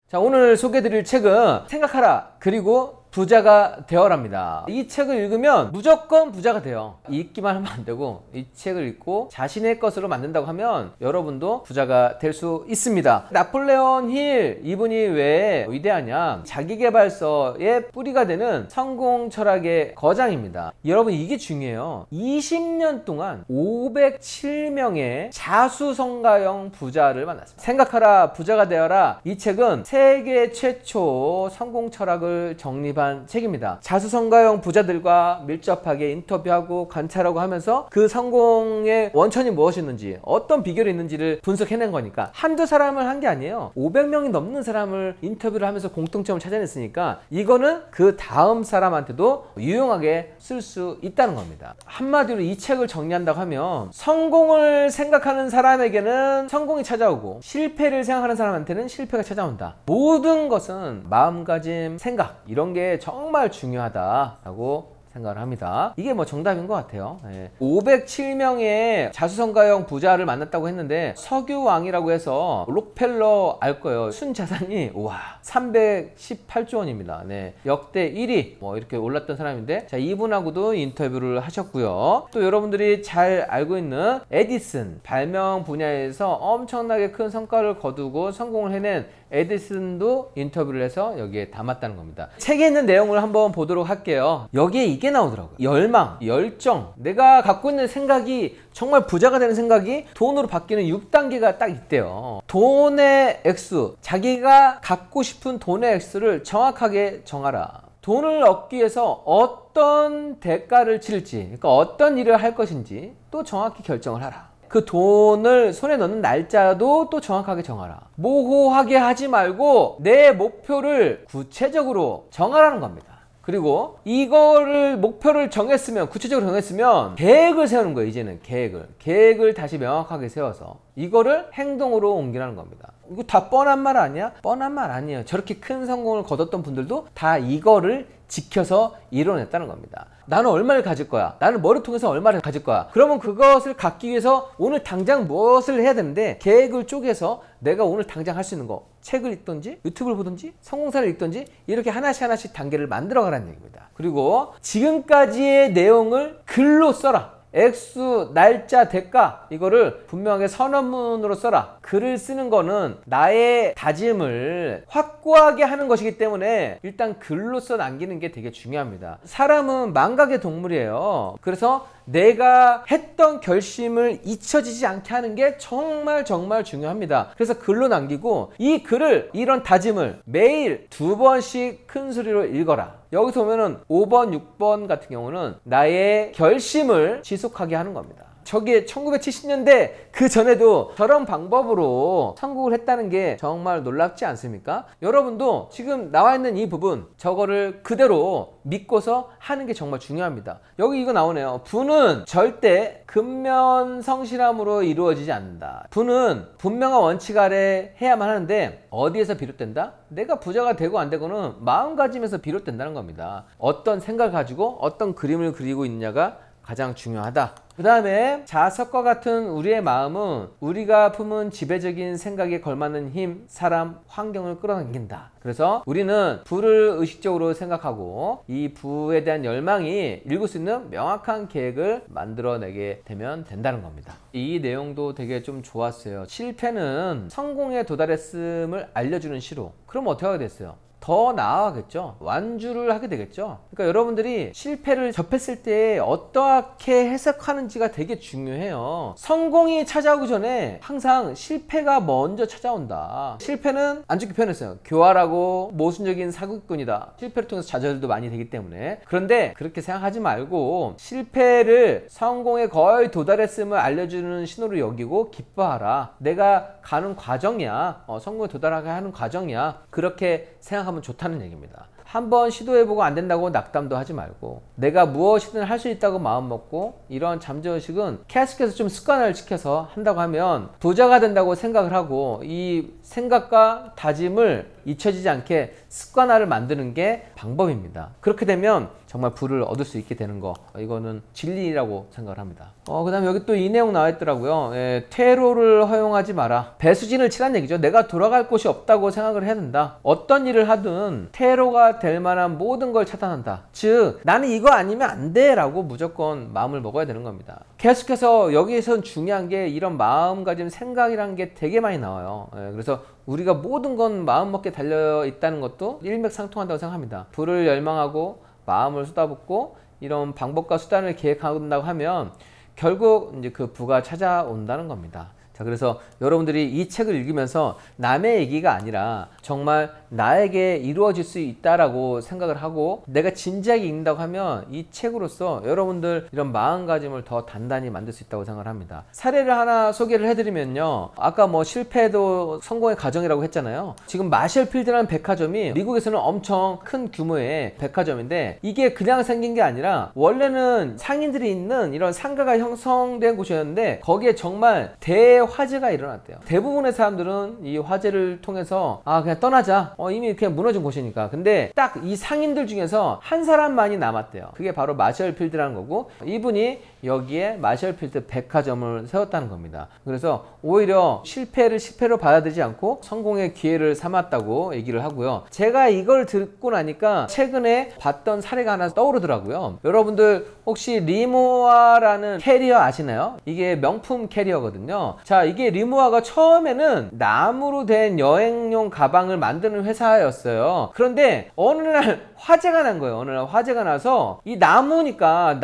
자, 오늘 소개해드릴 책은 생각하라 그리고 부자가 되어랍니다. 이 책을 읽으면 무조건 부자가 돼요. 읽기만 하면 안 되고 이 책을 읽고 자신의 것으로 만든다고 하면 여러분도 부자가 될 수 있습니다. 나폴레온 힐 이분이 왜 위대하냐, 자기계발서의 뿌리가 되는 성공 철학의 거장입니다. 여러분, 이게 중요해요. 20년 동안 507명의 자수성가형 부자를 만났습니다. 생각하라 부자가 되어라, 이 책은 세계 최초 성공 철학을 정립한 책입니다. 자수성가형 부자들과 밀접하게 인터뷰하고 관찰하고 하면서 그 성공의 원천이 무엇이었는지, 어떤 비결이 있는지를 분석해낸 거니까 한두 사람을 한 게 아니에요. 500명이 넘는 사람을 인터뷰를 하면서 공통점을 찾아냈으니까 이거는 그 다음 사람한테도 유용하게 쓸 수 있다는 겁니다. 한마디로 이 책을 정리한다고 하면 성공을 생각하는 사람에게는 성공이 찾아오고 실패를 생각하는 사람한테는 실패가 찾아온다. 모든 것은 마음가짐, 생각, 이런 게 정말 중요하다라고 생각을 합니다. 이게 뭐 정답인 것 같아요. 507명의 자수성가형 부자를 만났다고 했는데 석유왕이라고 해서 록펠러 알 거예요. 순자산이 와 318조 원입니다. 네, 역대 1위 뭐 이렇게 올랐던 사람인데, 자, 이분하고도 인터뷰를 하셨고요. 또 여러분들이 잘 알고 있는 에디슨, 발명 분야에서 엄청나게 큰 성과를 거두고 성공을 해낸 에디슨도 인터뷰를 해서 여기에 담았다는 겁니다. 책에 있는 내용을 한번 보도록 할게요. 여기에 이게 나오더라고요. 열망, 열정, 내가 갖고 있는 생각이 정말 부자가 되는 생각이 돈으로 바뀌는 6단계가 딱 있대요. 돈의 액수, 자기가 갖고 싶은 돈의 액수를 정확하게 정하라. 돈을 얻기 위해서 어떤 대가를 치를지, 그러니까 어떤 일을 할 것인지 또 정확히 결정을 하라. 그 돈을 손에 넣는 날짜도 또 정확하게 정하라. 모호하게 하지 말고 내 목표를 구체적으로 정하라는 겁니다. 그리고 이거를 목표를 정했으면, 구체적으로 정했으면 계획을 세우는 거예요. 이제는 계획을 다시 명확하게 세워서 이거를 행동으로 옮기라는 겁니다. 이거 다 뻔한 말 아니야? 뻔한 말 아니에요. 저렇게 큰 성공을 거뒀던 분들도 다 이거를 지켜서 이뤄냈다는 겁니다. 나는 얼마를 가질 거야, 나는 뭐를 통해서 얼마를 가질 거야. 그러면 그것을 갖기 위해서 오늘 당장 무엇을 해야 되는데 계획을 쪼개서 내가 오늘 당장 할 수 있는 거, 책을 읽든지 유튜브를 보든지 성공사를 읽든지 이렇게 하나씩 단계를 만들어 가라는 얘기입니다. 그리고 지금까지의 내용을 글로 써라. 액수, 날짜, 대가, 이거를 분명하게 선언문으로 써라. 글을 쓰는 거는 나의 다짐을 확고하게 하는 것이기 때문에 일단 글로 써 남기는 게 되게 중요합니다. 사람은 망각의 동물이에요. 그래서 내가 했던 결심을 잊혀지지 않게 하는 게 정말 중요합니다. 그래서 글로 남기고 이 글을, 이런 다짐을 매일 2번씩 큰 소리로 읽어라. 여기서 보면은 5번, 6번 같은 경우는 나의 결심을 지속하게 하는 겁니다. 저게 1970년대 그 전에도 저런 방법으로 성공을 했다는 게 정말 놀랍지 않습니까? 여러분도 지금 나와 있는 이 부분, 저거를 그대로 믿고서 하는 게 정말 중요합니다. 여기 이거 나오네요. 부는 절대 근면성실함으로 이루어지지 않는다. 부는 분명한 원칙 아래 해야만 하는데 어디에서 비롯된다? 내가 부자가 되고 안 되고는 마음가짐에서 비롯된다는 겁니다. 어떤 생각을 가지고 어떤 그림을 그리고 있느냐가 가장 중요하다. 그 다음에 자석과 같은 우리의 마음은 우리가 품은 지배적인 생각에 걸맞는 힘, 사람, 환경을 끌어당긴다. 그래서 우리는 부를 의식적으로 생각하고 이 부에 대한 열망이 읽을 수 있는 명확한 계획을 만들어내게 되면 된다는 겁니다. 이 내용도 되게 좀 좋았어요. 실패는 성공에 도달했음을 알려주는 시로. 그럼 어떻게 하게 됐어요? 더 나아가겠죠. 완주를 하게 되겠죠. 그러니까 여러분들이 실패를 접했을 때 어떻게 해석하는지가 되게 중요해요. 성공이 찾아오기 전에 항상 실패가 먼저 찾아온다. 실패는 안 좋게 표현했어요. 교활하고 모순적인 사기꾼이다. 실패를 통해서 좌절도 많이 되기 때문에. 그런데 그렇게 생각하지 말고 실패를 성공에 거의 도달했음을 알려주는 신호로 여기고 기뻐하라. 내가 가는 과정이야. 성공에 도달하게 하는 과정이야. 그렇게 생각하면 좋다는 얘기입니다. 한번 시도해보고 안 된다고 낙담도 하지 말고 내가 무엇이든 할 수 있다고 마음먹고 이런 잠재의식은 계속해서 좀 습관을 시켜서 한다고 하면 부자가 된다고 생각을 하고 이 생각과 다짐을 잊혀지지 않게 습관화를 만드는 게 방법입니다. 그렇게 되면 정말 부를 얻을 수 있게 되는 거, 이거는 진리라고 생각을 합니다. 그 다음에 여기 또 이 내용 나와 있더라고요. 퇴로를 허용하지 마라. 배수진을 치란 얘기죠. 내가 돌아갈 곳이 없다고 생각을 해야 된다. 어떤 일을 하든 퇴로가 될 만한 모든 걸 차단한다. 즉 나는 이거 아니면 안 돼 라고 무조건 마음을 먹어야 되는 겁니다. 계속해서 여기에선 중요한 게 이런 마음가짐, 생각이라는 게 되게 많이 나와요. 그래서 우리가 모든 건 마음먹기에 달려 있다는 것도 일맥상통한다고 생각합니다. 부를 열망하고 마음을 쏟아붓고 이런 방법과 수단을 계획한다고 하면 결국 이제 그 부가 찾아온다는 겁니다. 자, 그래서 여러분들이 이 책을 읽으면서 남의 얘기가 아니라 정말 나에게 이루어질 수 있다라고 생각을 하고 내가 진지하게 읽는다고 하면 이 책으로서 여러분들 이런 마음가짐을 더 단단히 만들 수 있다고 생각을 합니다. 사례를 하나 소개를 해드리면요. 아까 뭐 실패도 성공의 과정이라고 했잖아요. 지금 마셜필드라는 백화점이 미국에서는 엄청 큰 규모의 백화점인데 이게 그냥 생긴 게 아니라 원래는 상인들이 있는 이런 상가가 형성된 곳이었는데 거기에 정말 대화재가 일어났대요. 대부분의 사람들은 이 화재를 통해서 그냥 떠나자. 이미 그냥 무너진 곳이니까. 근데 딱 이 상인들 중에서 한 사람만이 남았대요. 그게 바로 마셜필드라는 거고 이분이 여기에 마셜필드 백화점을 세웠다는 겁니다. 그래서 오히려 실패를 실패로 받아들이지 않고 성공의 기회를 삼았다고 얘기를 하고요. 제가 이걸 듣고 나니까 최근에 봤던 사례가 하나 떠오르더라고요. 여러분들 혹시 리모아라는 캐리어 아시나요? 이게 명품 캐리어거든요. 자, 이게 리모아가 처음에는 나무로 된 여행용 가방을 만드는 회사였어요. 그런데 어느 날 화재가 난 거예요. 어느 날 화재가 나서 이 나무가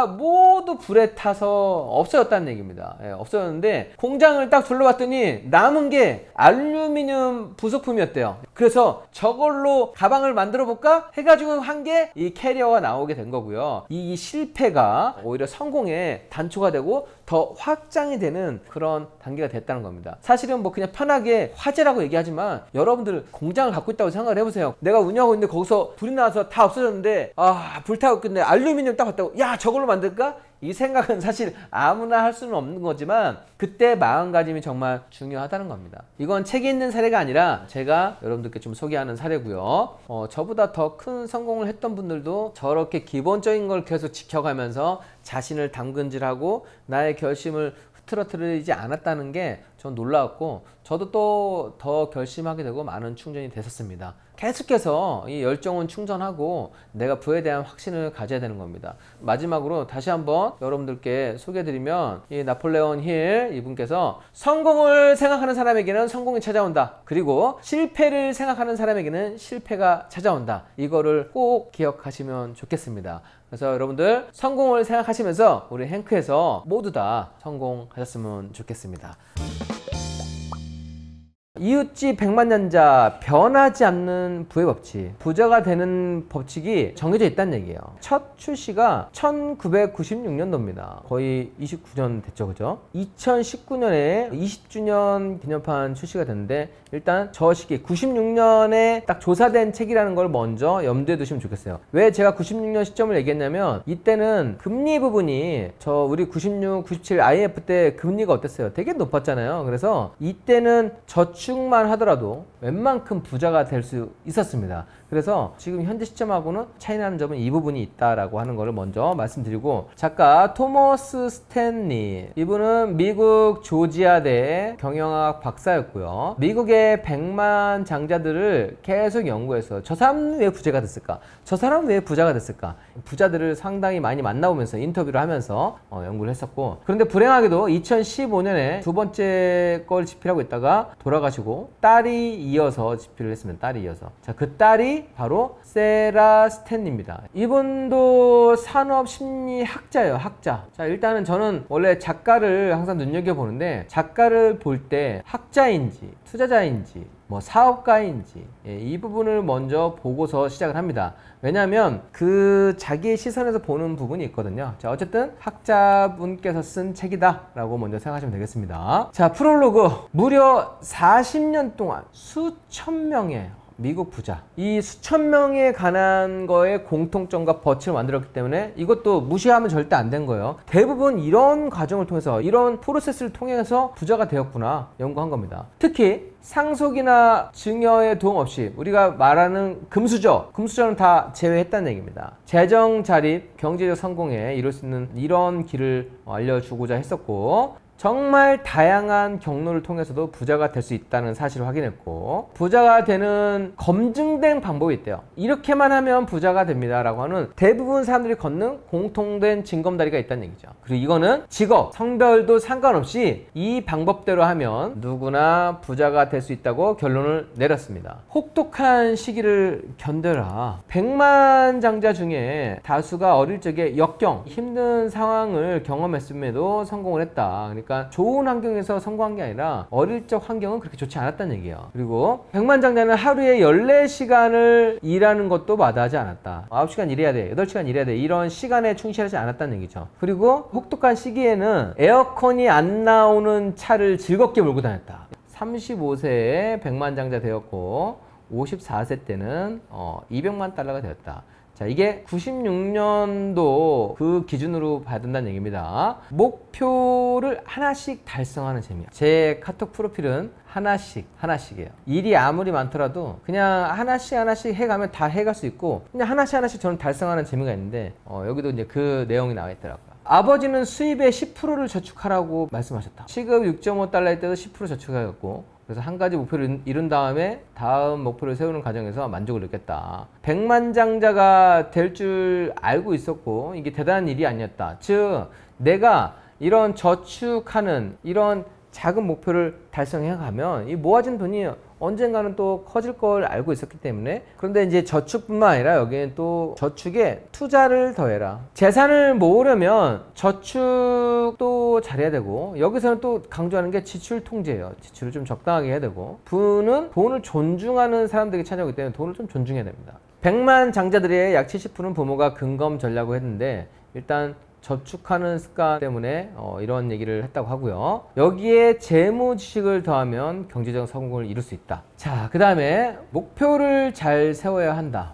모두 불에 타서 없어졌다는 얘기입니다. 없어졌는데 공장을 딱 둘러봤더니 남은 게 알루미늄 부속품이었대요. 그래서 저걸로 가방을 만들어 볼까 해가지고 한 게 이 캐리어가 나오게 된 거고요. 이 실패가 오히려 성공의 단초가 되고 더 확장이 되는 그런 단계가 됐다는 겁니다. 사실은 뭐 그냥 편하게 화재라고 얘기하지만 여러분들 공장을 갖고 있다고 생각을 해보세요. 내가 운영하고 있는데 거기서 불이 나서 다 없어졌는데 불타고 있는데 알루미늄 딱 봤다고 야 저걸로 만들까? 이 생각은 사실 아무나 할 수는 없는 거지만 그때 마음가짐이 정말 중요하다는 겁니다. 이건 책에 있는 사례가 아니라 제가 여러분들께 좀 소개하는 사례고요. 저보다 더 큰 성공을 했던 분들도 저렇게 기본적인 걸 계속 지켜가면서 자신을 담근질하고 나의 결심을 흐트러뜨리지 않았다는 게 전 놀라웠고 저도 또 더 결심하게 되고 많은 충전이 됐었습니다. 계속해서 이 열정은 충전하고 내가 부에 대한 확신을 가져야 되는 겁니다. 마지막으로 다시 한번 여러분들께 소개해드리면 이 나폴레온 힐 이분께서 성공을 생각하는 사람에게는 성공이 찾아온다. 그리고 실패를 생각하는 사람에게는 실패가 찾아온다. 이거를 꼭 기억하시면 좋겠습니다. 그래서 여러분들 성공을 생각하시면서 우리 행크에서 모두 다 성공하셨으면 좋겠습니다. 이웃집 백만년자 변하지 않는 부의 법칙. 부자가 되는 법칙이 정해져 있다는 얘기예요. 첫 출시가 1996년도입니다. 거의 29년 됐죠, 그죠? 2019년에 20주년 기념판 출시가 됐는데 일단 저 시기 96년에 딱 조사된 책이라는 걸 먼저 염두에 두시면 좋겠어요. 왜 제가 96년 시점을 얘기했냐면 이때는 금리 부분이 우리 96, 97 IMF 때 금리가 어땠어요? 되게 높았잖아요. 그래서 이때는 저축만 하더라도 웬만큼 부자가 될 수 있었습니다. 그래서 지금 현재 시점하고는 차이나는 점은 이 부분이 있다라고 하는 것을 먼저 말씀드리고 작가 토머스 스탠리 이분은 미국 조지아대 경영학 박사였고요. 미국의 100만 장자들을 계속 연구해서 저 사람은 왜 부자가 됐을까? 저 사람은 왜 부자가 됐을까? 부자들을 상당히 많이 만나보면서 인터뷰를 하면서 연구를 했었고 그런데 불행하게도 2015년에 두 번째 걸 집필하고 있다가 돌아가시고 딸이 이어서 집필을 했습니다. 딸이 이어서. 자, 그 딸이 바로 세라 스탠리입니다. 이분도 산업심리학자예요. 학자. 자, 일단은 저는 원래 작가를 항상 눈여겨보는데 작가를 볼 때 학자인지 투자자인지 뭐 사업가인지 이 부분을 먼저 보고서 시작을 합니다. 왜냐하면 그 자기의 시선에서 보는 부분이 있거든요. 자, 어쨌든 학자분께서 쓴 책이다 라고 먼저 생각하시면 되겠습니다. 자, 프롤로그 무려 40년 동안 수천 명의 미국 부자. 이 수천 명에 관한 거에 공통점과 버치를 만들었기 때문에 이것도 무시하면 절대 안 된 거예요. 대부분 이런 과정을 통해서, 이런 프로세스를 통해서 부자가 되었구나 연구한 겁니다. 특히 상속이나 증여의 도움 없이 우리가 말하는 금수저는 다 제외했다는 얘기입니다. 재정 자립, 경제적 성공에 이룰 수 있는 이런 길을 알려주고자 했었고, 정말 다양한 경로를 통해서도 부자가 될 수 있다는 사실을 확인했고, 부자가 되는 검증된 방법이 있대요. 이렇게만 하면 부자가 됩니다 라고 하는 대부분 사람들이 걷는 공통된 징검다리가 있다는 얘기죠. 그리고 이거는 직업, 성별도 상관없이 이 방법대로 하면 누구나 부자가 될 수 있다고 결론을 내렸습니다. 혹독한 시기를 견뎌라. 백만장자 중에 다수가 어릴 적에 역경, 힘든 상황을 경험했음에도 성공을 했다. 그러니까 좋은 환경에서 성공한 게 아니라 어릴 적 환경은 그렇게 좋지 않았다는 얘기예요. 그리고 백만장자는 하루에 14시간을 일하는 것도 마다하지 않았다. 9시간 일해야 돼, 8시간 일해야 돼, 이런 시간에 충실하지 않았다는 얘기죠. 그리고 혹독한 시기에는 에어컨이 안 나오는 차를 즐겁게 몰고 다녔다. 35세에 백만장자 되었고 54세 때는 200만 달러가 되었다. 자, 이게 96년도 그 기준으로 봐야 된다는 얘기입니다. 목표를 하나씩 달성하는 재미야. 제 카톡 프로필은 하나씩이에요. 일이 아무리 많더라도 그냥 하나씩 해가면 다 해갈 수 있고, 그냥 하나씩 저는 달성하는 재미가 있는데, 여기도 이제 그 내용이 나와 있더라고요. 아버지는 수입의 10%를 저축하라고 말씀하셨다. 시급 6.5달러일 때도 10% 저축하였고, 그래서 한 가지 목표를 이룬 다음에 다음 목표를 세우는 과정에서 만족을 느꼈다. 백만장자가 될 줄 알고 있었고 이게 대단한 일이 아니었다. 즉 내가 이런 저축하는 이런 작은 목표를 달성해 가면 이 모아진 돈이 언젠가는 또 커질 걸 알고 있었기 때문에. 그런데 이제 저축뿐만 아니라 여기는 또 저축에 투자를 더해라. 재산을 모으려면 저축도 잘해야 되고, 여기서는 또 강조하는 게 지출 통제예요. 지출을 좀 적당하게 해야 되고, 부는 돈을 존중하는 사람들에게 찾아오기 때문에 돈을 좀 존중해야 됩니다. 백만장자들의 약 70%는 부모가 근검 전략을 했는데, 일단 저축하는 습관 때문에 이런 얘기를 했다고 하고요. 여기에 재무 지식을 더하면 경제적 성공을 이룰 수 있다. 자, 그 다음에 목표를 잘 세워야 한다.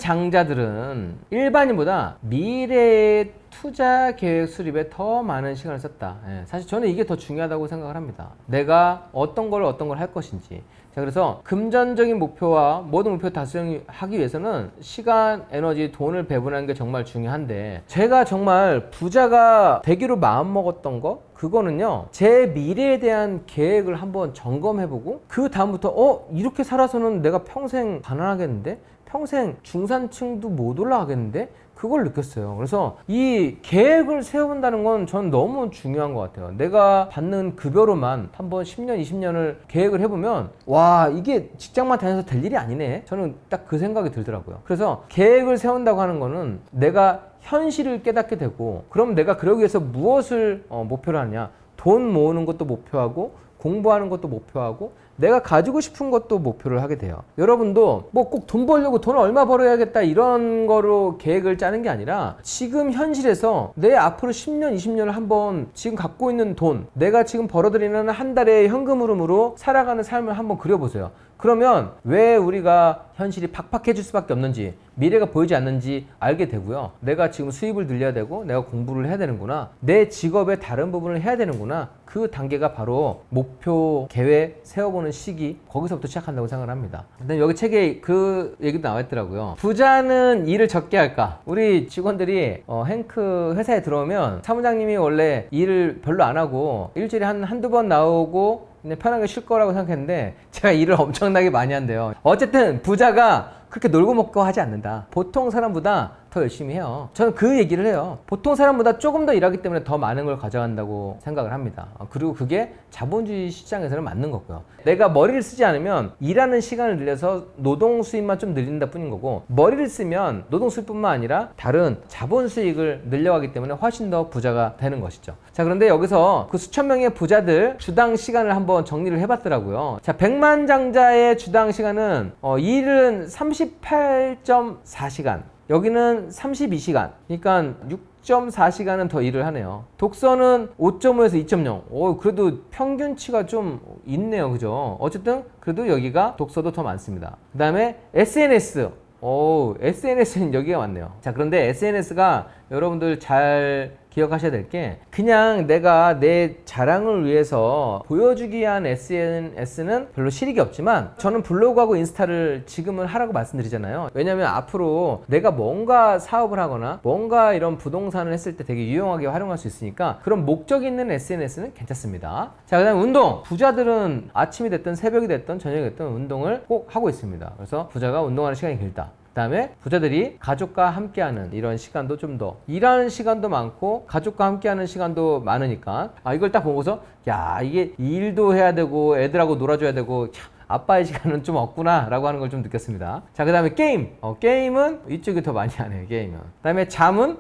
백만장자들은 일반인보다 미래의 투자 계획 수립에 더 많은 시간을 썼다. 사실 저는 이게 더 중요하다고 생각을 합니다. 내가 어떤 걸 할 것인지. 자, 그래서 금전적인 목표와 모든 목표 달성하기 위해서는 시간, 에너지, 돈을 배분하는 게 정말 중요한데, 제가 정말 부자가 되기로 마음먹었던 거, 그거는요, 제 미래에 대한 계획을 한번 점검해보고 그 다음부터 이렇게 살아서는 내가 평생 가난하겠는데, 평생 중산층도 못 올라가겠는데, 그걸 느꼈어요. 그래서 이 계획을 세워본다는 건 전 너무 중요한 것 같아요. 내가 받는 급여로만 한번 10년, 20년을 계획을 해보면, 와, 이게 직장만 다녀서 될 일이 아니네. 저는 딱 그 생각이 들더라고요. 그래서 계획을 세운다고 하는 거는 내가 현실을 깨닫게 되고, 그럼 내가 그러기 위해서 무엇을 목표로 하느냐. 돈 모으는 것도 목표하고, 공부하는 것도 목표하고, 내가 가지고 싶은 것도 목표를 하게 돼요. 여러분도 뭐 꼭 돈 벌려고 돈을 얼마 벌어야겠다 이런 거로 계획을 짜는 게 아니라, 지금 현실에서 내 앞으로 10년, 20년을 한번 지금 갖고 있는 돈, 내가 지금 벌어들이는 한 달의 현금 흐름으로 살아가는 삶을 한번 그려보세요. 그러면 왜 우리가 현실이 팍팍해질 수밖에 없는지, 미래가 보이지 않는지 알게 되고요. 내가 지금 수입을 늘려야 되고, 내가 공부를 해야 되는구나, 내 직업의 다른 부분을 해야 되는구나. 그 단계가 바로 목표, 계획 세워보는 시기, 거기서부터 시작한다고 생각을 합니다. 근데 여기 책에 그 얘기도 나와 있더라고요. 부자는 일을 적게 할까? 우리 직원들이 행크 회사에 들어오면 사무장님이 원래 일을 별로 안 하고 일주일에 한두 번 나오고 그냥 편하게 쉴 거라고 생각했는데, 제가 일을 엄청나게 많이 한대요. 어쨌든 부자가 그렇게 놀고 먹고 하지 않는다. 보통 사람보다 더 열심히 해요. 저는 그 얘기를 해요. 보통 사람보다 조금 더 일하기 때문에 더 많은 걸 가져간다고 생각을 합니다. 그리고 그게 자본주의 시장에서는 맞는 거고요. 내가 머리를 쓰지 않으면 일하는 시간을 늘려서 노동 수입만 좀 늘린다 뿐인 거고, 머리를 쓰면 노동 수입뿐만 아니라 다른 자본 수익을 늘려가기 때문에 훨씬 더 부자가 되는 것이죠. 자, 그런데 여기서 그 수천 명의 부자들 주당 시간을 한번 정리를 해봤더라고요. 자, 백만장자의 주당 시간은 일은 38.4시간, 여기는 32시간, 그러니까 6.4시간은 더 일을 하네요. 독서는 5.5에서 2.0. 그래도 평균치가 좀 있네요. 그죠? 어쨌든 그래도 여기가 독서도 더 많습니다. 그 다음에 SNS. SNS는 여기가 많네요. 자, 그런데 SNS가 여러분들 잘 기억하셔야 될 게, 그냥 내가 내 자랑을 위해서 보여주기 위한 SNS는 별로 실익이 없지만, 저는 블로그하고 인스타를 지금은 하라고 말씀드리잖아요. 왜냐면 앞으로 내가 뭔가 사업을 하거나 뭔가 이런 부동산을 했을 때 되게 유용하게 활용할 수 있으니까 그런 목적이 있는 SNS는 괜찮습니다. 자, 그 다음에 운동. 부자들은 아침이 됐든 새벽이 됐든 저녁이 됐든 운동을 꼭 하고 있습니다. 그래서 부자가 운동하는 시간이 길다. 그 다음에 부자들이 가족과 함께하는 이런 시간도 좀 더, 일하는 시간도 많고 가족과 함께하는 시간도 많으니까, 이걸 딱 보고서 야, 이게 일도 해야 되고 애들하고 놀아줘야 되고, 참, 아빠의 시간은 좀 없구나 라고 하는 걸 좀 느꼈습니다. 자, 그 다음에 게임. 게임은 이쪽이 더 많이 하네요. 게임은. 그 다음에 잠은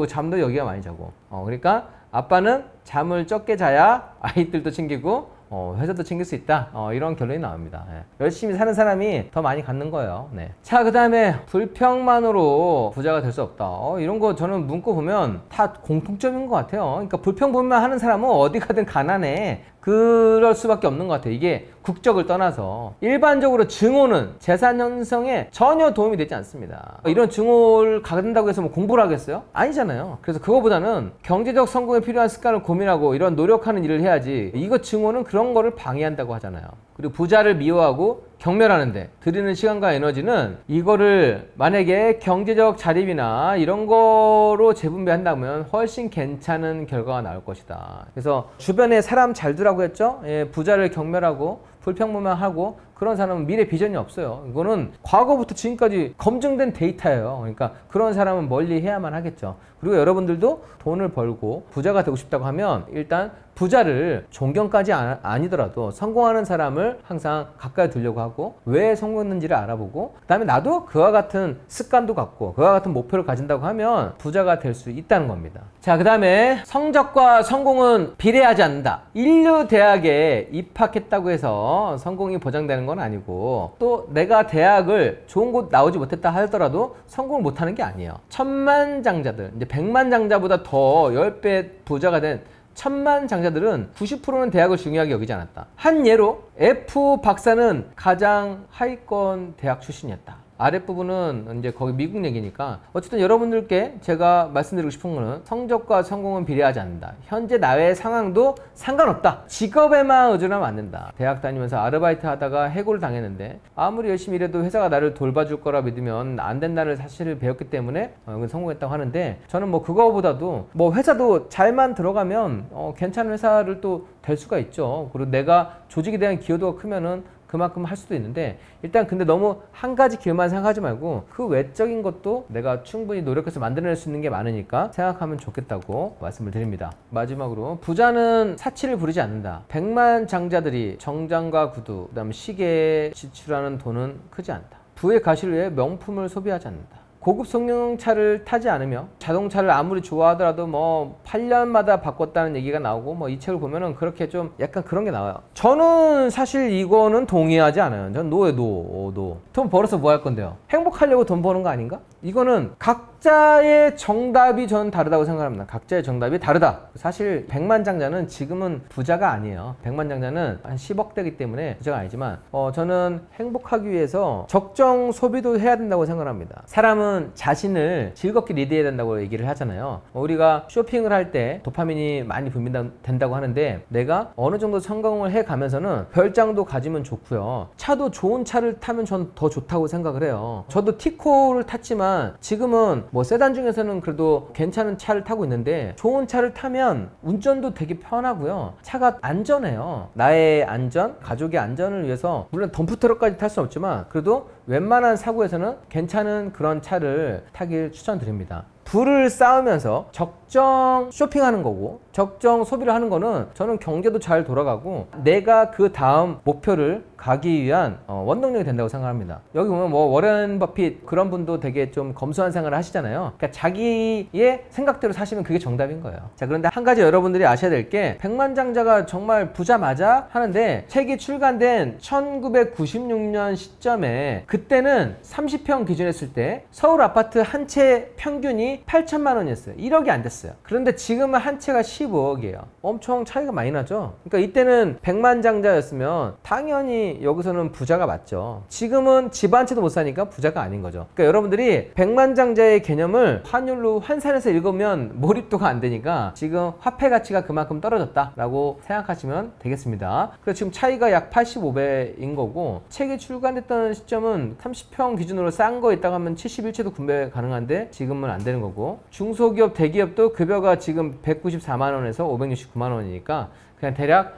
잠도 여기가 많이 자고. 그러니까 아빠는 잠을 적게 자야 아이들도 챙기고 회사도 챙길 수 있다. 이런 결론이 나옵니다. 열심히 사는 사람이 더 많이 갖는 거예요. 네. 자, 그 다음에 불평만으로 부자가 될 수 없다. 이런 거 저는 문구 보면 다 공통점인 것 같아요. 그러니까 불평불만 하는 사람은 어디 가든 가난해. 그럴 수밖에 없는 것 같아요. 이게 국적을 떠나서. 일반적으로 증오는 재산 형성에 전혀 도움이 되지 않습니다. 이런 증오를 갖는다고 해서 뭐 공부를 하겠어요? 아니잖아요. 그래서 그거보다는 경제적 성공에 필요한 습관을 고민하고 이런 노력하는 일을 해야지, 이거 증오는 그런 거를 방해한다고 하잖아요. 그리고 부자를 미워하고 경멸하는데 들이는 시간과 에너지는, 이거를 만약에 경제적 자립이나 이런 거로 재분배한다면 훨씬 괜찮은 결과가 나올 것이다. 그래서 주변에 사람 잘 두라고 했죠? 부자를 경멸하고 불평불만하고 그런 사람은 미래 비전이 없어요. 이거는 과거부터 지금까지 검증된 데이터예요. 그러니까 그런 사람은 멀리 해야만 하겠죠. 그리고 여러분들도 돈을 벌고 부자가 되고 싶다고 하면 일단 부자를 존경까지 아니더라도 성공하는 사람을 항상 가까이 두려고 하고, 왜 성공했는지를 알아보고, 그 다음에 나도 그와 같은 습관도 갖고 그와 같은 목표를 가진다고 하면 부자가 될 수 있다는 겁니다. 자, 그 다음에 성적과 성공은 비례하지 않는다. 인류 대학에 입학했다고 해서 성공이 보장되는 건 아니고, 또 내가 대학을 좋은 곳 나오지 못했다 하더라도 성공을 못하는 게 아니에요. 천만장자들, 이제 백만장자보다 더 10배 부자가 된 천만장자들은 90%는 대학을 중요하게 여기지 않았다. 한 예로 F 박사는 가장 하위권 대학 출신이었다. 아랫부분은 이제 거기 미국 얘기니까, 어쨌든 여러분들께 제가 말씀드리고 싶은 거는 성적과 성공은 비례하지 않는다. 현재 나의 상황도 상관없다. 직업에만 의존하면 안 된다. 대학 다니면서 아르바이트 하다가 해고를 당했는데 아무리 열심히 일해도 회사가 나를 돌봐줄 거라 믿으면 안 된다는 사실을 배웠기 때문에 여기 성공했다고 하는데, 저는 뭐 그거보다도 뭐 회사도 잘만 들어가면 괜찮은 회사를 또 될 수가 있죠. 그리고 내가 조직에 대한 기여도가 크면은 그만큼 할 수도 있는데, 일단 근데 너무 한 가지 길만 생각하지 말고 그 외적인 것도 내가 충분히 노력해서 만들어낼 수 있는 게 많으니까 생각하면 좋겠다고 말씀을 드립니다. 마지막으로, 부자는 사치를 부리지 않는다. 백만장자들이 정장과 구두, 그 다음에 시계에 지출하는 돈은 크지 않다. 부의 가시를 위해 명품을 소비하지 않는다. 고급 성능차를 타지 않으며 자동차를 아무리 좋아하더라도 뭐 8년마다 바꿨다는 얘기가 나오고, 뭐 이 책을 보면은 그렇게 좀 약간 그런 게 나와요. 저는 사실 이거는 동의하지 않아요. 전 노예요, 노. 돈 벌어서 뭐 할 건데요? 행복하려고 돈 버는 거 아닌가? 이거는 각자의 정답이 저는 다르다고 생각합니다. 각자의 정답이 다르다. 사실 백만장자는 지금은 부자가 아니에요. 백만장자는 한 10억대이기 때문에 부자가 아니지만, 저는 행복하기 위해서 적정 소비도 해야 된다고 생각합니다. 사람은 자신을 즐겁게 리드해야 된다고 얘기를 하잖아요. 우리가 쇼핑을 할 때 도파민이 많이 분비된다고 하는데, 내가 어느 정도 성공을 해가면서는 별장도 가지면 좋고요. 차도 좋은 차를 타면 전 더 좋다고 생각을 해요. 저도 티코를 탔지만 지금은 뭐 세단 중에서는 그래도 괜찮은 차를 타고 있는데, 좋은 차를 타면 운전도 되게 편하고요. 차가 안전해요. 나의 안전, 가족의 안전을 위해서 물론 덤프트럭까지 탈 수는 없지만 그래도 웬만한 사고에서는 괜찮은 그런 차를 타길 추천드립니다. 부를 쌓으면서 적정 쇼핑하는 거고, 적정 소비를 하는 거는 저는 경제도 잘 돌아가고 내가 그 다음 목표를 가기 위한 원동력이 된다고 생각합니다. 여기 보면 뭐 워렌 버핏 그런 분도 되게 좀 검소한 생활을 하시잖아요. 그러니까 자기의 생각대로 사시면 그게 정답인 거예요. 자, 그런데 한 가지 여러분들이 아셔야 될 게 백만장자가 정말 부자 맞아? 하는데 책이 출간된 1996년 시점에 그때는 30평 기준했을 때 서울 아파트 한 채 평균이 8천만 원이었어요. 1억이 안 됐어요. 그런데 지금은 한 채가 15억이에요. 엄청 차이가 많이 나죠. 그러니까 이때는 백만장자였으면 당연히 여기서는 부자가 맞죠. 지금은 집 한 채도 못 사니까 부자가 아닌 거죠. 그러니까 여러분들이 백만장자의 개념을 환율로 환산해서 읽으면 몰입도가 안 되니까 지금 화폐 가치가 그만큼 떨어졌다라고 생각하시면 되겠습니다. 그래서 지금 차이가 약 85배인 거고 책이 출간됐던 시점은 30평 기준으로 싼 거 있다고 하면 71채도 구매 가능한데 지금은 안 되는 거고 중소기업 대기업도 급여가 지금 194만 원에서 569만 원이니까 그냥 대략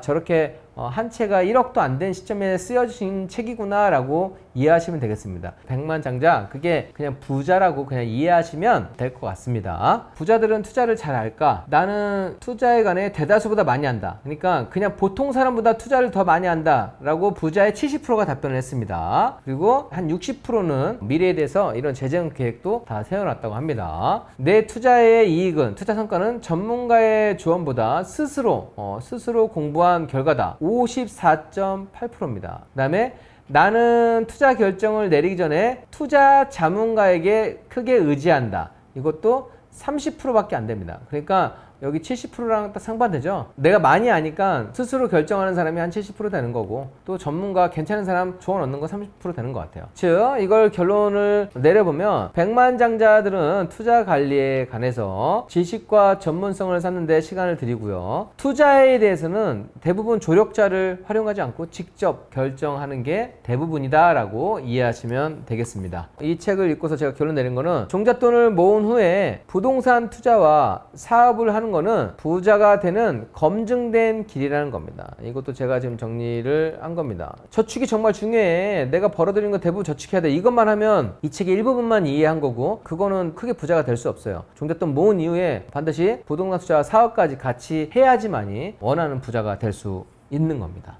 저렇게 한 채가 1억도 안 된 시점에 쓰여진 책이구나 라고 이해하시면 되겠습니다. 백만장자 그게 그냥 부자라고 그냥 이해하시면 될 것 같습니다. 부자들은 투자를 잘 알까? 나는 투자에 관해 대다수보다 많이 한다. 그러니까 그냥 보통 사람보다 투자를 더 많이 한다 라고 부자의 70%가 답변을 했습니다. 그리고 한 60%는 미래에 대해서 이런 재정 계획도 다 세워놨다고 합니다. 내 투자의 이익은 투자 성과는 전문가의 조언보다 스스로 공부한 결과다. 54.8%입니다. 그 다음에 나는 투자 결정을 내리기 전에 투자 자문가에게 크게 의지한다. 이것도 30%밖에 안 됩니다. 그러니까 여기 70%랑 딱 상반되죠. 내가 많이 아니까 스스로 결정하는 사람이 한 70% 되는 거고 또 전문가 괜찮은 사람 조언 얻는 거 30% 되는 것 같아요. 즉 이걸 결론을 내려보면 백만장자들은 투자 관리에 관해서 지식과 전문성을 쌓는데 시간을 들이고요. 투자에 대해서는 대부분 조력자를 활용하지 않고 직접 결정하는 게 대부분이다 라고 이해하시면 되겠습니다. 이 책을 읽고서 제가 결론 내린 거는 종잣돈을 모은 후에 부동산 투자와 사업을 하는 거는 부자가 되는 검증된 길이라는 겁니다. 이것도 제가 지금 정리를 한 겁니다. 저축이 정말 중요해. 내가 벌어들인 거 대부분 저축해야 돼. 이것만 하면 이 책의 일부분만 이해한 거고 그거는 크게 부자가 될 수 없어요. 종잣돈 모은 이후에 반드시 부동산 투자와 사업까지 같이 해야지만이 원하는 부자가 될 수 있는 겁니다.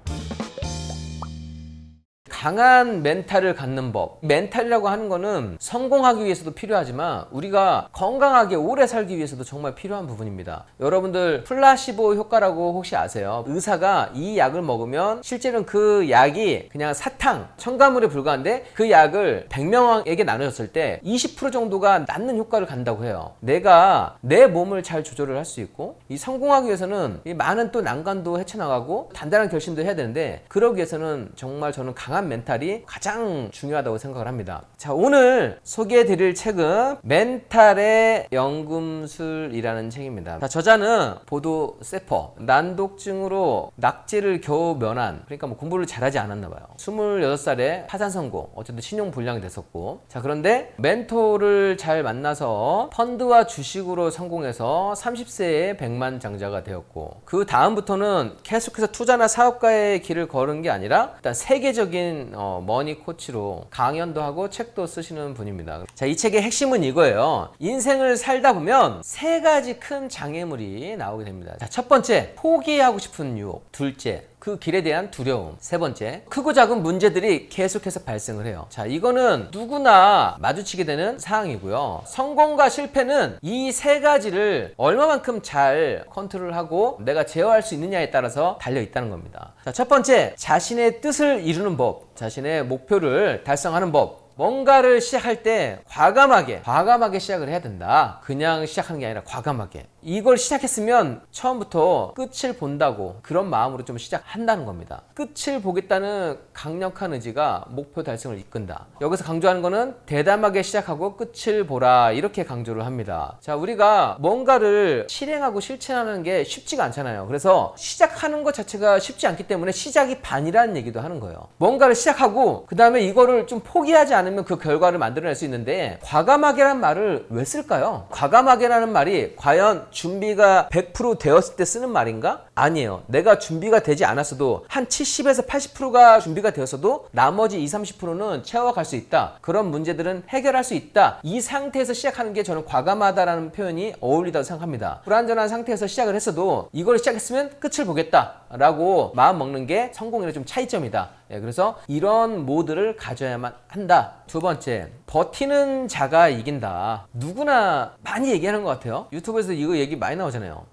강한 멘탈을 갖는 법. 멘탈이라고 하는 거는 성공하기 위해서도 필요하지만 우리가 건강하게 오래 살기 위해서도 정말 필요한 부분입니다. 여러분들 플라시보 효과라고 혹시 아세요? 의사가 이 약을 먹으면 실제로는 그 약이 그냥 사탕, 첨가물에 불과한데 그 약을 100명에게 나눠줬을 때 20% 정도가 낫는 효과를 간다고 해요. 내가 내 몸을 잘 조절을 할 수 있고 이 성공하기 위해서는 이 많은 또 난관도 헤쳐나가고 단단한 결심도 해야 되는데 그러기 위해서는 정말 저는 강한 멘탈이 가장 중요하다고 생각을 합니다. 자, 오늘 소개해 드릴 책은 멘탈의 연금술이라는 책입니다. 자, 저자는 보도 세퍼, 난독증으로 낙제를 겨우 면한, 그러니까 뭐 공부를 잘하지 않았나 봐요. 26살에 파산 선고, 어쨌든 신용 불량이 됐었고, 자, 그런데 멘토를 잘 만나서 펀드와 주식으로 성공해서 30세에 백만장자가 되었고, 그 다음부터는 계속해서 투자나 사업가의 길을 걸은 게 아니라 일단 세계적인 머니 코치로 강연도 하고 책도 쓰시는 분입니다. 자, 이 책의 핵심은 이거예요. 인생을 살다 보면 세 가지 큰 장애물이 나오게 됩니다. 자, 첫 번째, 포기하고 싶은 유혹. 둘째, 그 길에 대한 두려움. 세 번째, 크고 작은 문제들이 계속해서 발생을 해요. 자, 이거는 누구나 마주치게 되는 사항이고요. 성공과 실패는 이 세 가지를 얼마만큼 잘 컨트롤하고 내가 제어할 수 있느냐에 따라서 달려 있다는 겁니다. 자, 첫 번째, 자신의 뜻을 이루는 법, 자신의 목표를 달성하는 법. 뭔가를 시작할 때 과감하게 시작을 해야 된다. 그냥 시작하는 게 아니라 과감하게. 이걸 시작했으면 처음부터 끝을 본다고 그런 마음으로 좀 시작한다는 겁니다. 끝을 보겠다는 강력한 의지가 목표 달성을 이끈다. 여기서 강조하는 거는 대담하게 시작하고 끝을 보라, 이렇게 강조를 합니다. 자, 우리가 뭔가를 실행하고 실천하는 게 쉽지가 않잖아요. 그래서 시작하는 것 자체가 쉽지 않기 때문에 시작이 반이라는 얘기도 하는 거예요. 뭔가를 시작하고 그 다음에 이거를 좀 포기하지 않으면 않으면 그 결과를 만들어낼 수 있는데 과감하게란 말을 왜 쓸까요? 과감하게라는 말이 과연 준비가 100% 되었을 때 쓰는 말인가? 아니에요. 내가 준비가 되지 않았어도 한 70에서 80%가 준비가 되었어도 나머지 20, 30%는 채워갈 수 있다. 그런 문제들은 해결할 수 있다. 이 상태에서 시작하는 게 저는 과감하다라는 표현이 어울리다고 생각합니다. 불완전한 상태에서 시작을 했어도 이걸 시작했으면 끝을 보겠다 라고 마음 먹는 게 성공이랑 좀 차이점이다. 그래서 이런 모드를 가져야만 한다. 두 번째, 버티는 자가 이긴다. 누구나 많이 얘기하는 것 같아요. 유튜브에서 이거 얘기 많이 나오잖아요.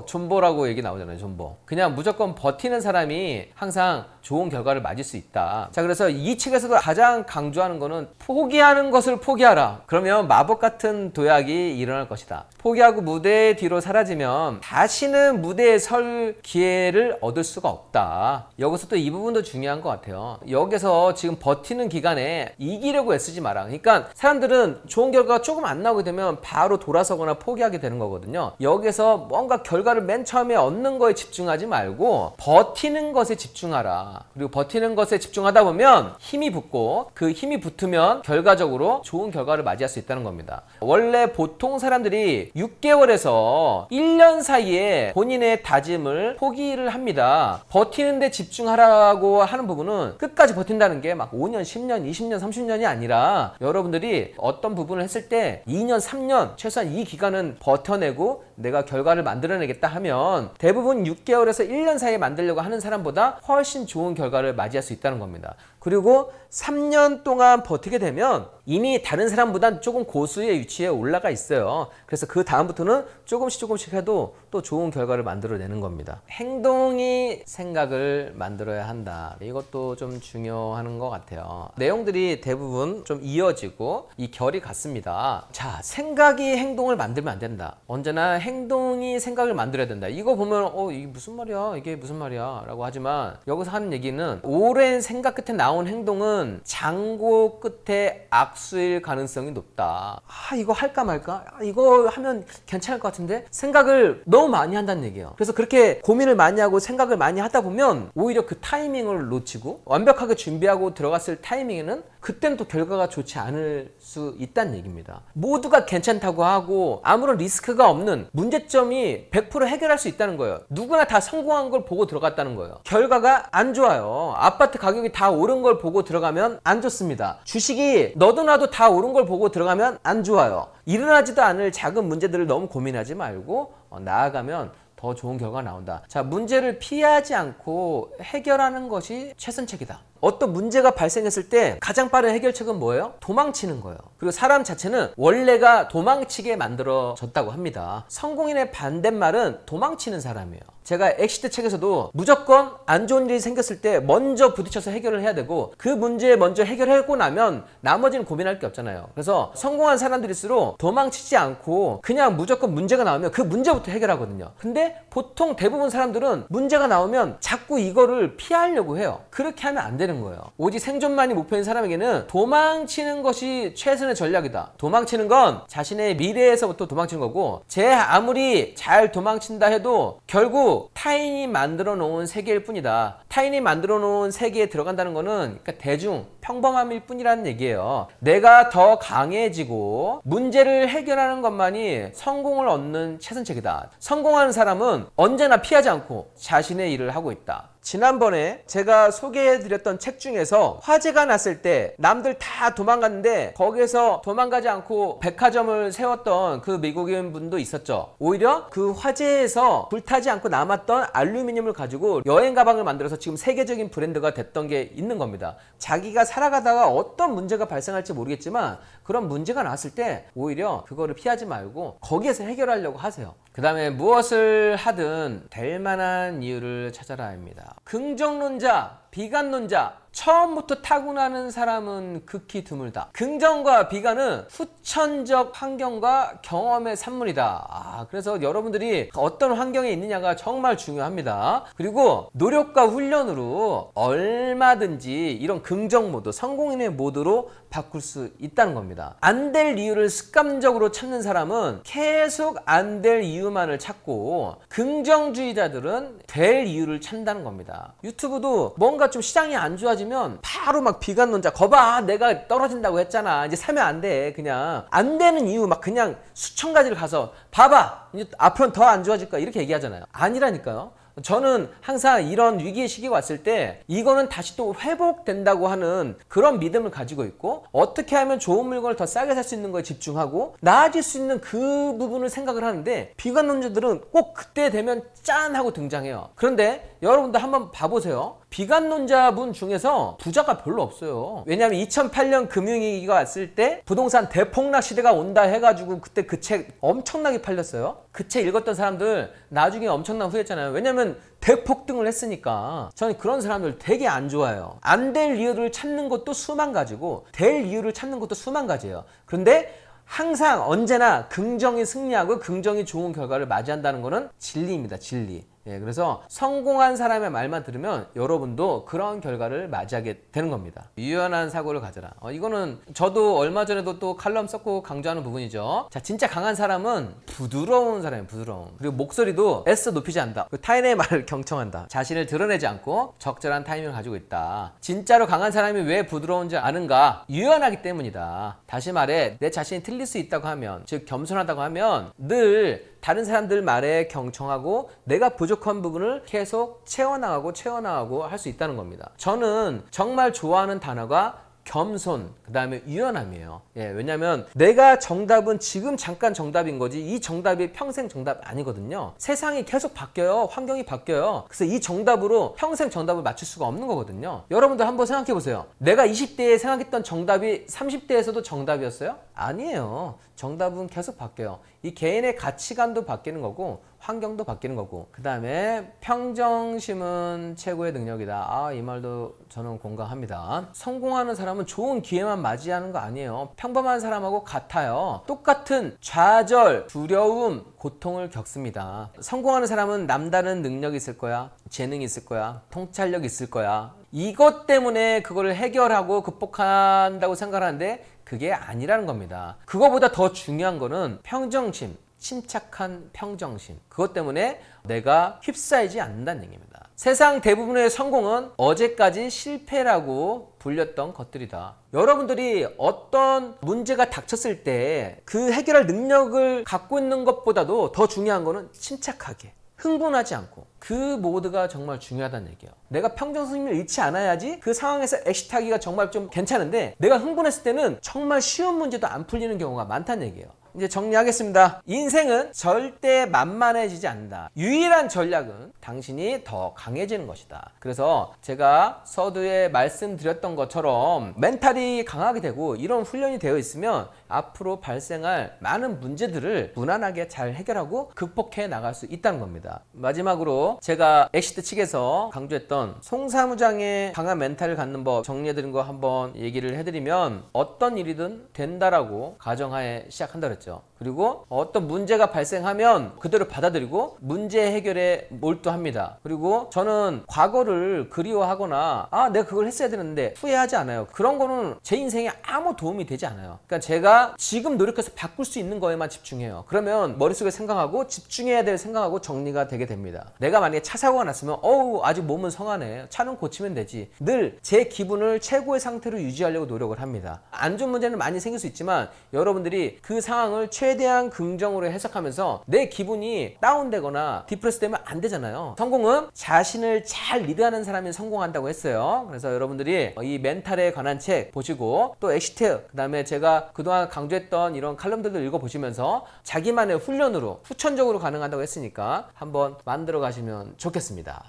존버라고 얘기 나오잖아요. 존버. 그냥 무조건 버티는 사람이 항상 좋은 결과를 맞을 수 있다. 자, 그래서 이 책에서도 가장 강조하는 거는 포기하는 것을 포기하라. 그러면 마법 같은 도약이 일어날 것이다. 포기하고 무대 뒤로 사라지면 다시는 무대에 설 기회를 얻을 수가 없다. 여기서 또 이 부분도 중요한 것 같아요. 여기서 지금 버티는 기간에 이기려고 애쓰지 마라. 그러니까 사람들은 좋은 결과가 조금 안 나오게 되면 바로 돌아서거나 포기하게 되는 거거든요. 여기서 뭔가 결과를 맨 처음에 얻는 거에 집중하지 말고 버티는 것에 집중하라. 그리고 버티는 것에 집중하다 보면 힘이 붙고 그 힘이 붙으면 결과적으로 좋은 결과를 맞이할 수 있다는 겁니다. 원래 보통 사람들이 6개월에서 1년 사이에 본인의 다짐을 포기를 합니다. 버티는데 집중하라고 하는 부분은 끝까지 버틴다는 게 막 5년, 10년, 20년, 30년이 아니라 여러분들이 어떤 부분을 했을 때 2년, 3년 최소한 이 기간은 버텨내고 내가 결과를 만들어내겠다 하면 대부분 6개월에서 1년 사이에 만들려고 하는 사람보다 훨씬 좋은 결과를 맞이할 수 있다는 겁니다. 그리고 3년 동안 버티게 되면 이미 다른 사람보다 조금 고수의 위치에 올라가 있어요. 그래서 그 다음부터는 조금씩 해도 또 좋은 결과를 만들어내는 겁니다. 행동이 생각을 만들어야 한다. 이것도 좀 중요한 것 같아요. 내용들이 대부분 좀 이어지고 이 결이 같습니다. 자, 생각이 행동을 만들면 안 된다. 언제나 행동이 생각을 만들어야 된다. 이거 보면 이게 무슨 말이야? 이게 무슨 말이야? 라고 하지만 여기서 하는 얘기는 오랜 생각 끝에 나온 행동은 장고 끝에 악수일 가능성이 높다. 이거 할까 말까? 이거 하면 괜찮을 것 같은데? 생각을 너무 많이 한다는 얘기예요. 그래서 그렇게 고민을 많이 하고 생각을 많이 하다 보면 오히려 그 타이밍을 놓치고 완벽하게 준비하고 들어갔을 타이밍에는 그때는 또 결과가 좋지 않을 수 있다는 얘기입니다. 모두가 괜찮다고 하고 아무런 리스크가 없는 문제점이 100% 해결할 수 있다는 거예요. 누구나 다 성공한 걸 보고 들어갔다는 거예요. 결과가 안 좋아요. 아파트 가격이 다 오른 걸 보고 들어가면 안 좋습니다. 주식이 너도 나도 다 오른 걸 보고 들어가면 안 좋아요. 일어나지도 않을 작은 문제들을 너무 고민하지 말고 나아가면 더 좋은 결과가 나온다. 자, 문제를 피하지 않고 해결하는 것이 최선책이다. 어떤 문제가 발생했을 때 가장 빠른 해결책은 뭐예요? 도망치는 거예요. 그리고 사람 자체는 원래가 도망치게 만들어졌다고 합니다. 성공인의 반대말은 도망치는 사람이에요. 제가 엑시트 책에서도 무조건 안 좋은 일이 생겼을 때 먼저 부딪혀서 해결을 해야 되고 그 문제 먼저 해결하고 나면 나머지는 고민할 게 없잖아요. 그래서 성공한 사람들일수록 도망치지 않고 그냥 무조건 문제가 나오면 그 문제부터 해결하거든요. 근데 보통 대부분 사람들은 문제가 나오면 자꾸 이거를 피하려고 해요. 그렇게 하면 안 되는 거예요. 오직 생존만이 목표인 사람에게는 도망치는 것이 최선의 전략이다. 도망치는 건 자신의 미래에서부터 도망치는 거고 아무리 잘 도망친다 해도 결국 타인이 만들어 놓은 세계일 뿐이다. 타인이 만들어 놓은 세계에 들어간다는 거는 그러니까 대중, 평범함일 뿐이라는 얘기예요. 내가 더 강해지고 문제를 해결하는 것만이 성공을 얻는 최선책이다. 성공하는 사람은 언제나 피하지 않고 자신의 일을 하고 있다. 지난번에 제가 소개해드렸던 책 중에서 화재가 났을 때 남들 다 도망갔는데 거기에서 도망가지 않고 백화점을 세웠던 그 미국인 분도 있었죠. 오히려 그 화재에서 불타지 않고 남았던 알루미늄을 가지고 여행 가방을 만들어서 지금 세계적인 브랜드가 됐던 게 있는 겁니다. 자기가 살아가다가 어떤 문제가 발생할지 모르겠지만 그런 문제가 나왔을 때 오히려 그거를 피하지 말고 거기에서 해결하려고 하세요. 그 다음에 무엇을 하든 될 만한 이유를 찾아라 합니다. 긍정론자, 비관론자, 처음부터 타고나는 사람은 극히 드물다. 긍정과 비관은 후천적 환경과 경험의 산물이다. 그래서 여러분들이 어떤 환경에 있느냐가 정말 중요합니다. 그리고 노력과 훈련으로 얼마든지 이런 긍정 모드, 성공인의 모드로 바꿀 수 있다는 겁니다. 안 될 이유를 습관적으로 찾는 사람은 계속 안 될 이유만을 찾고 긍정주의자들은 될 이유를 찾는다는 겁니다. 유튜브도 뭔가 뭔가 좀 시장이 안 좋아지면 바로 막 비관론자, 거봐 내가 떨어진다고 했잖아, 이제 사면 안 돼. 그냥 안 되는 이유 막 그냥 수천 가지를 가서 봐봐 이제 앞으로는 더 안 좋아질 거야 이렇게 얘기하잖아요. 아니라니까요. 저는 항상 이런 위기의 시기가 왔을 때 이거는 다시 또 회복된다고 하는 그런 믿음을 가지고 있고, 어떻게 하면 좋은 물건을 더 싸게 살 수 있는 거에 집중하고 나아질 수 있는 그 부분을 생각을 하는데, 비관론자들은 꼭 그때 되면 짠 하고 등장해요. 그런데 여러분들 한번 봐보세요. 비관론자분 중에서 부자가 별로 없어요. 왜냐하면 2008년 금융위기가 왔을 때 부동산 대폭락 시대가 온다 해가지고 그때 그 책 엄청나게 팔렸어요. 그 책 읽었던 사람들 나중에 엄청난 후회했잖아요. 왜냐면 대폭등을 했으니까. 저는 그런 사람들 되게 안 좋아해요. 안 될 이유를 찾는 것도 수만 가지고 될 이유를 찾는 것도 수만 가지예요. 그런데 항상 언제나 긍정이 승리하고 긍정이 좋은 결과를 맞이한다는 것은 진리입니다. 진리. 예, 그래서 성공한 사람의 말만 들으면 여러분도 그런 결과를 맞이하게 되는 겁니다. 유연한 사고를 가져라. 이거는 저도 얼마 전에도 또 칼럼 썼고 강조하는 부분이죠. 자, 진짜 강한 사람은 부드러운 사람이에요. 부드러운. 그리고 목소리도 애써 높이지 않는다. 타인의 말을 경청한다. 자신을 드러내지 않고 적절한 타이밍을 가지고 있다. 진짜로 강한 사람이 왜 부드러운지 아는가? 유연하기 때문이다. 다시 말해 내 자신이 틀릴 수 있다고 하면, 즉 겸손하다고 하면 늘 다른 사람들 말에 경청하고 내가 부족한 부분을 계속 채워나가고 할 수 있다는 겁니다. 저는 정말 좋아하는 단어가 겸손, 그 다음에 유연함이에요. 예, 왜냐면 내가 정답은 지금 잠깐 정답인 거지 이 정답이 평생 정답 아니거든요. 세상이 계속 바뀌어요. 환경이 바뀌어요. 그래서 이 정답으로 평생 정답을 맞출 수가 없는 거거든요. 여러분들 한번 생각해 보세요. 내가 20대에 생각했던 정답이 30대에서도 정답이었어요? 아니에요. 정답은 계속 바뀌어요. 이 개인의 가치관도 바뀌는 거고 환경도 바뀌는 거고. 그 다음에 평정심은 최고의 능력이다. 이 말도 저는 공감합니다. 성공하는 사람은 좋은 기회만 맞이하는 거 아니에요. 평범한 사람하고 같아요. 똑같은 좌절, 두려움, 고통을 겪습니다. 성공하는 사람은 남다른 능력이 있을 거야. 재능이 있을 거야. 통찰력이 있을 거야. 이것 때문에 그거를 해결하고 극복한다고 생각하는데 그게 아니라는 겁니다. 그거보다 더 중요한 거는 평정심, 침착한 평정심. 그것 때문에 내가 휩싸이지 않는다는 얘기입니다. 세상 대부분의 성공은 어제까지 실패라고 불렸던 것들이다. 여러분들이 어떤 문제가 닥쳤을 때 그 해결할 능력을 갖고 있는 것보다도 더 중요한 거는 침착하게, 흥분하지 않고, 그 모드가 정말 중요하다는 얘기예요. 내가 평정심을 잃지 않아야지 그 상황에서 엑시트하기가 정말 좀 괜찮은데, 내가 흥분했을 때는 정말 쉬운 문제도 안 풀리는 경우가 많다는 얘기예요. 이제 정리하겠습니다. 인생은 절대 만만해지지 않는다. 유일한 전략은 당신이 더 강해지는 것이다. 그래서 제가 서두에 말씀드렸던 것처럼 멘탈이 강하게 되고 이런 훈련이 되어 있으면 앞으로 발생할 많은 문제들을 무난하게 잘 해결하고 극복해 나갈 수 있다는 겁니다. 마지막으로 제가 엑시트 측에서 강조했던 송사무장의 강한 멘탈을 갖는 법 정리해드린 거 한번 얘기를 해드리면, 어떤 일이든 된다라고 가정하에 시작한다 그랬죠. 그리고 어떤 문제가 발생하면 그대로 받아들이고 문제 해결에 몰두합니다. 그리고 저는 과거를 그리워하거나 내가 그걸 했어야 되는데 후회하지 않아요. 그런 거는 제 인생에 아무 도움이 되지 않아요. 그러니까 제가 지금 노력해서 바꿀 수 있는 거에만 집중해요. 그러면 머릿속에 생각하고 집중해야 될 생각하고 정리가 되게 됩니다. 내가 만약에 차 사고가 났으면 아직 몸은 성하네, 차는 고치면 되지. 늘 제 기분을 최고의 상태로 유지하려고 노력을 합니다. 안 좋은 문제는 많이 생길 수 있지만 여러분들이 그 상황을 최대한 긍정으로 해석하면서 내 기분이 다운되거나 디프레스 되면 안 되잖아요. 성공은 자신을 잘 리드하는 사람이 성공한다고 했어요. 그래서 여러분들이 이 멘탈에 관한 책 보시고 또 엑시트, 그 다음에 제가 그동안 강조했던 이런 칼럼들도 읽어보시면서 자기만의 훈련으로 후천적으로 가능하다고 했으니까 한번 만들어 가시면 좋겠습니다.